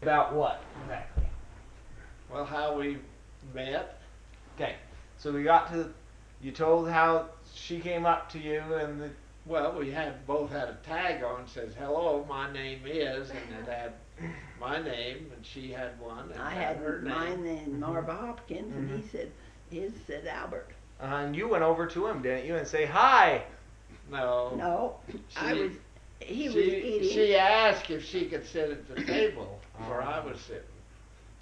About what exactly? Well, how we met. Okay, so we got to. You told how she came up to you and the. Well, we had both had a tag on says hello, my name is, and it had my name, and she had one, and I had had her mine name. and Marva Hopkins, and he said his said Albert. And you went over to him, didn't you, and say hi? No, No, I She- was. He was she eating, she asked if she could sit at the table where I was sitting.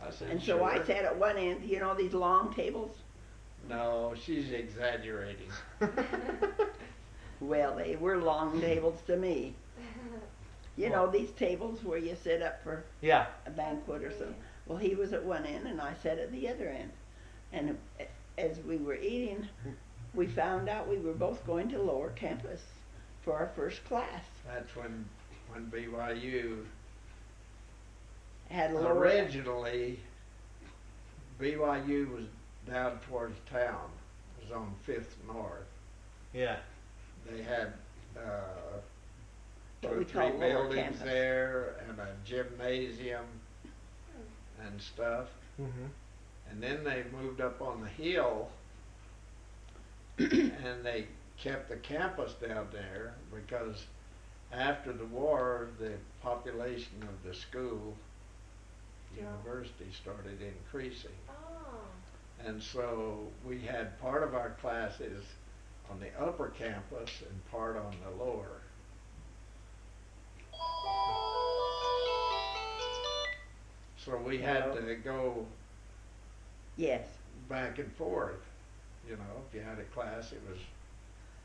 I said and so sure. I sat at one end. You know these long tables. No, she's exaggerating. Well, they were long tables to me. You know these tables where you sit up for Yeah. a banquet or something. Well, he was at one end and I sat at the other end. And as we were eating, we found out we were both going to lower campus for our first class. That's when BYU Had a lower. originally BYU was down towards town. It was on 5th North. Yeah. They had two What or we three call lower buildings campus. there and a gymnasium and stuff. Mhm. And then they moved up on the hill and they kept the campus down there because after the war, the population of the school, university, started increasing. Oh. And so we had part of our classes on the upper campus and part on the lower. So we had to go Yes. back and forth. You know, if you had a class, it was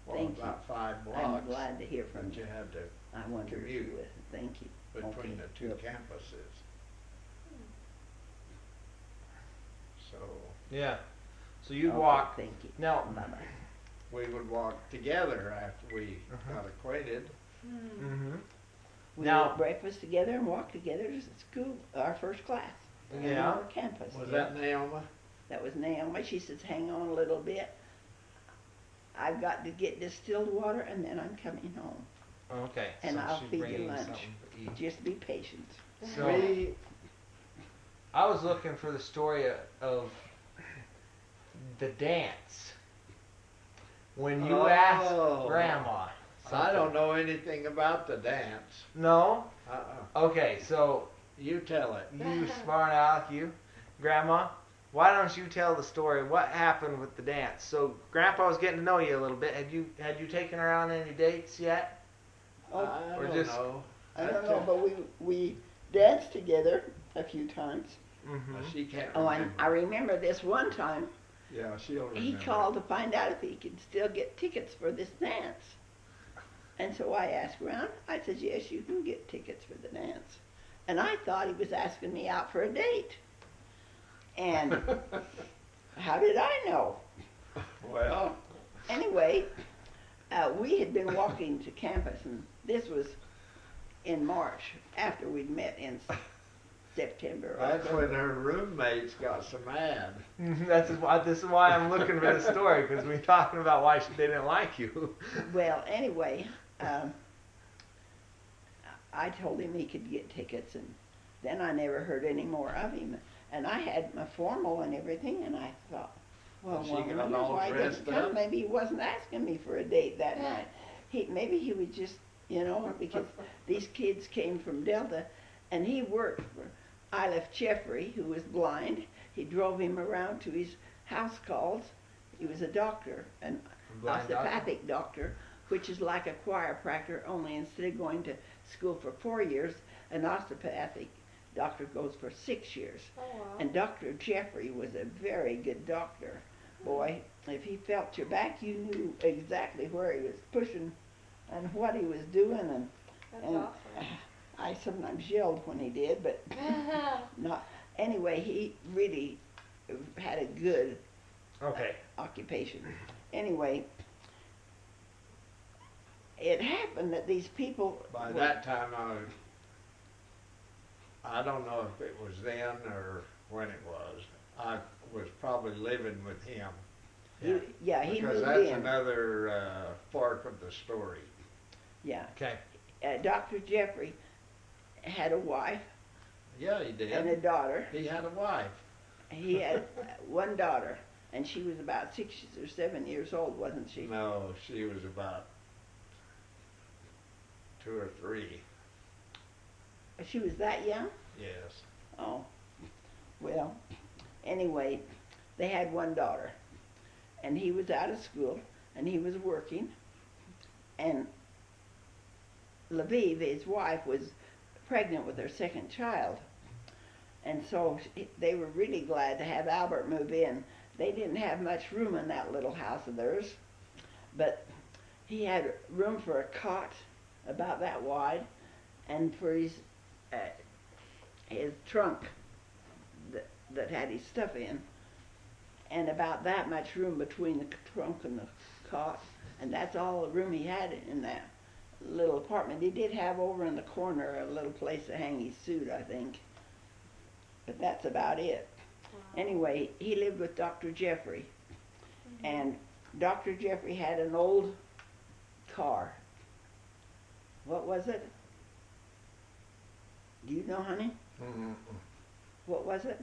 Thank you. about 5 blocks. I'm glad to hear from But you you. had to I wonder if you commute would. Thank you. between Okay. the two Yep. campuses. So Yeah. So you Okay, walk. Thank you. Now. Bye bye. we would walk together after we got acquainted. Mhm. We Now- ate breakfast together and walked together to school, our first class. Yeah. On our campus. Was that Naomi? That was Naomi. She says, hang on a little bit. I've got to get distilled water and then I'm coming home. Okay. And so I'll she's feed you bringing lunch. something to eat. Just be patient. So We, I was looking for the story of the dance when you asked Oh. Grandma. I don't know anything about the dance. No. Uh-uh. Okay. So You tell it. you smart aleck, you, Grandma. Why don't you tell the story? What happened with the dance? So Grandpa was getting to know you a little bit. Had you taken her on any dates yet? Oh, I or don't just- know. I don't know, but we danced together a few times. Mm-hmm. She can't Oh, remember. I remember this one time. Yeah, she'll remember. He called to find out if he could still get tickets for this dance. And so I asked around. I said, yes, you can get tickets for the dance. And I thought he was asking me out for a date. And how did I know? Well, Anyway, we had been walking to campus, and this was in March, after we'd met in September. that's when her roommates got so mad. This is why I'm looking for the story, because we're talking about why they didn't like you. Well, anyway, I told him he could get tickets, and then I never heard any more of him. And I had my formal and everything, and I thought, well, She I got wonder all why he dressed didn't come. up? Maybe he wasn't asking me for a date that night. Maybe he was just, because these kids came from Delta, and he worked for Ilef Jeffrey, who was blind. He drove him around to his house calls. He was a doctor, an Blind doctor? osteopathic doctor, which is like a chiropractor, only instead of going to school for 4 years, an osteopathic doctor goes for 6 years. Oh, wow. And Dr. Jeffrey was a very good doctor. Boy, if he felt your back, you knew exactly where he was pushing and what he was doing. And, That's and awesome. I sometimes yelled when he did, but not. Anyway, he really had a good Okay. occupation. Anyway, it happened that these people. By that time, I don't know if it was then or when it was. I was probably living with him. He Because moved that's in. another fork of the story. Yeah. Okay. Dr. Jeffrey had a wife Yeah, he did. and a daughter. He had a wife. He had one daughter, and she was about 6 or 7 years old, wasn't she? No, she was about 2 or 3. She was that young? Yes. Oh, well, anyway, they had one daughter, and he was out of school, and he was working, and Lviv, his wife, was pregnant with her second child, and so they were really glad to have Albert move in. They didn't have much room in that little house of theirs, but he had room for a cot about that wide, and for his trunk that had his stuff in, and about that much room between the trunk and the cot, and that's all the room he had in that little apartment. He did have over in the corner a little place to hang his suit, I think, but that's about it. Wow. Anyway, he lived with Dr. Jeffrey, and Dr. Jeffrey had an old car. What was it? Do you know, honey? Mm-mm. What was it?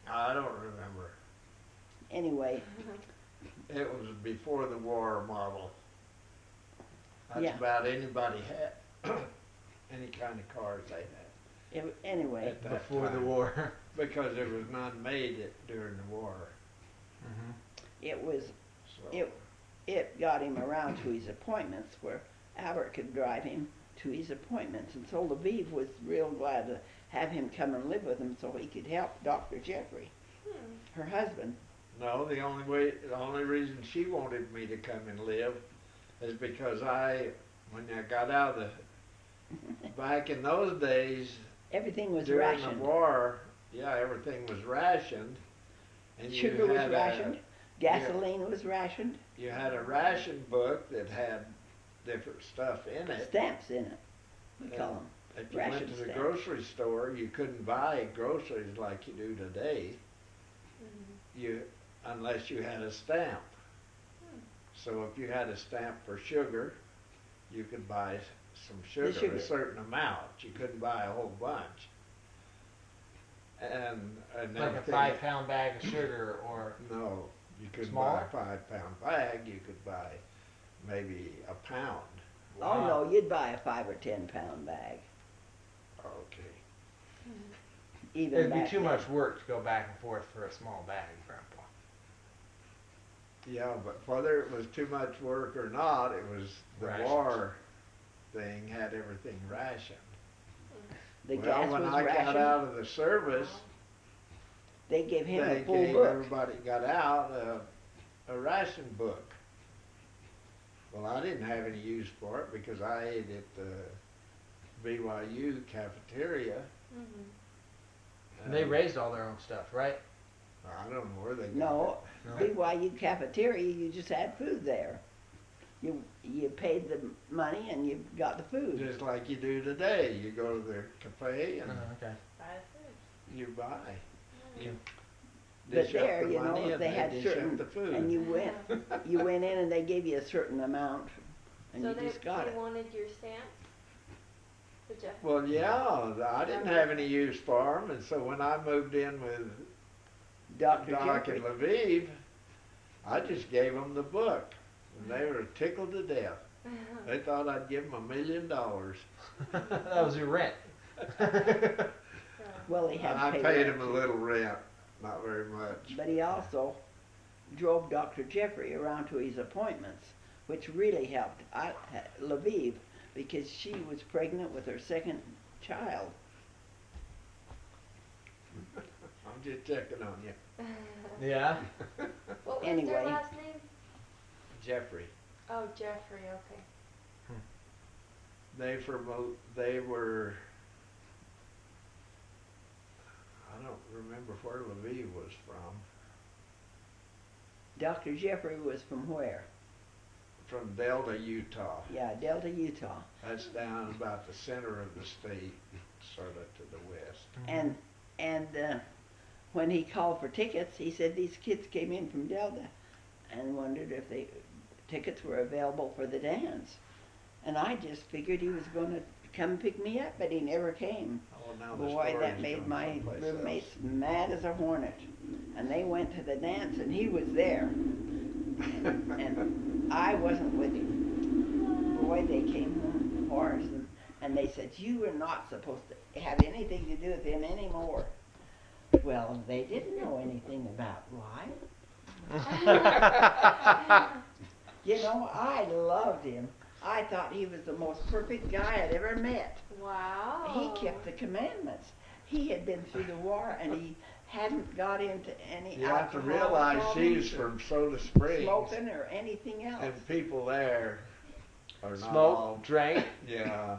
I don't remember. Anyway, It was before the war, Marvel. That's Yeah. about anybody had any kind of cars they had anyway, at that Before the time. war. Because there was none made during the war. Mm-hmm. it was So it got him around to his appointments where Albert could drive him to his appointments, and so Lviv was real glad to have him come and live with him so he could help Dr. Jeffrey, her husband. no, the only reason she wanted me to come and live is because when I got out of back in those days, Everything was during rationed. the war, yeah, everything was rationed. And Sugar was rationed. Gasoline was rationed. You had a ration book that had different stuff in it. Stamps in it. We Yeah. call them. If you Ration went to the stamps. grocery store, you couldn't buy groceries like you do today. Unless you had a stamp. So if you had a stamp for sugar, you could buy some sugar, sugar. a certain amount. You couldn't buy a whole bunch. And Like a everything- 5-pound bag of sugar, or No, you couldn't Smaller? buy a 5-pound bag. You could buy maybe a pound. Oh Wow. no, you'd buy a 5 or 10 pound bag. Okay. Even it'd be back too then. much work to go back and forth for a small bag, Grandpa. Yeah, but whether it was too much work or not, it was the Rations. war thing had everything rationed. The well, gas when was I rationed. got out of the service, They gave him they a full gave book. everybody got out a ration book. Well, I didn't have any use for it because I ate at the BYU cafeteria. And they raised all their own stuff, right? I don't know where they got No, No. BYU cafeteria, you just had food there. You paid the money and you got the it. food. Just like you do today. You go to the cafe and Okay. you buy. You But dish up there, the you know, money and they had dish certain, up the food. and you went in and they gave you a certain amount, and So you just got they it. wanted your stamps? The Jeff? Well, yeah, I didn't have any use for them, and so when I moved in with Dr. Doc Jeffrey. and Lviv, I just gave them the book, and they were tickled to death. They thought I'd give them $1 million. That was your rent. Well, he had I to pay paid rent, them a little rent, not very much. but he also drove Dr. Jeffrey around to his appointments, which really helped Lviv, because she was pregnant with her second child. I'm just checking on you. Yeah. What was Anyway. their last name? Jeffrey. Oh, Jeffrey, okay. They were, I don't remember where Lviv was from. Dr. Jeffrey was from where? From Delta, Utah. Yeah, Delta, Utah. That's down about the center of the state, sort of to the west. And when he called for tickets, he said these kids came in from Delta and wondered if tickets were available for the dance. And I just figured he was going to come pick me up, but he never came. Oh, now the Boy, that story's made going my someplace roommates else. mad as a hornet. And they went to the dance, and he was there, and I wasn't with him. Boy, they came home hoarse, and they said, you were not supposed to have anything to do with him anymore. Well, they didn't know anything about life. You know, I loved him. I thought he was the most perfect guy I'd ever met. Wow. He kept the commandments. He had been through the war, and he hadn't got into any You have to alcohol realize she's problems from Soda or Springs, smoking or anything else. and people there are not Smoke, all. drank. Yeah.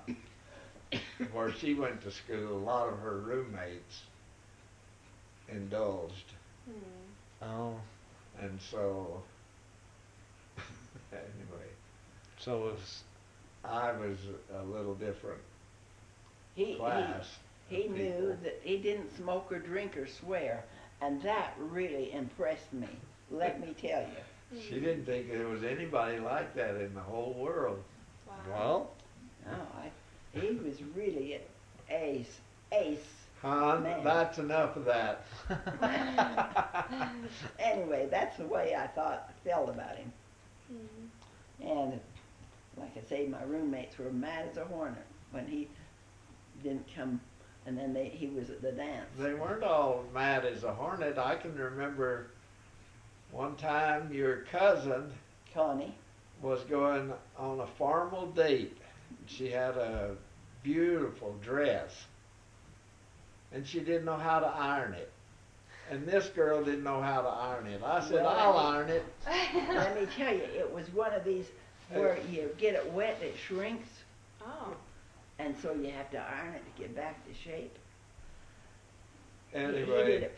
Where she went to school, a lot of her roommates indulged, Oh, and so anyway, so it was. I was a little different He class. he of knew people. that he didn't smoke or drink or swear, and that really impressed me. Let me tell you. She didn't think there was anybody like that in the whole world. Wow. Well, No, he was really an ace. Hon, Man. that's enough of that. Anyway, that's the way I felt about him. And like I say, my roommates were mad as a hornet when he didn't come, and then he was at the dance. They weren't all mad as a hornet. I can remember one time your cousin Connie, was going on a formal date. She had a beautiful dress, and she didn't know how to iron it. And this girl didn't know how to iron it. I said, Well, I'll iron it. let me tell you, it was one of these where you get it wet, it shrinks, Oh. and so you have to iron it to get back to shape. He did Anyway, it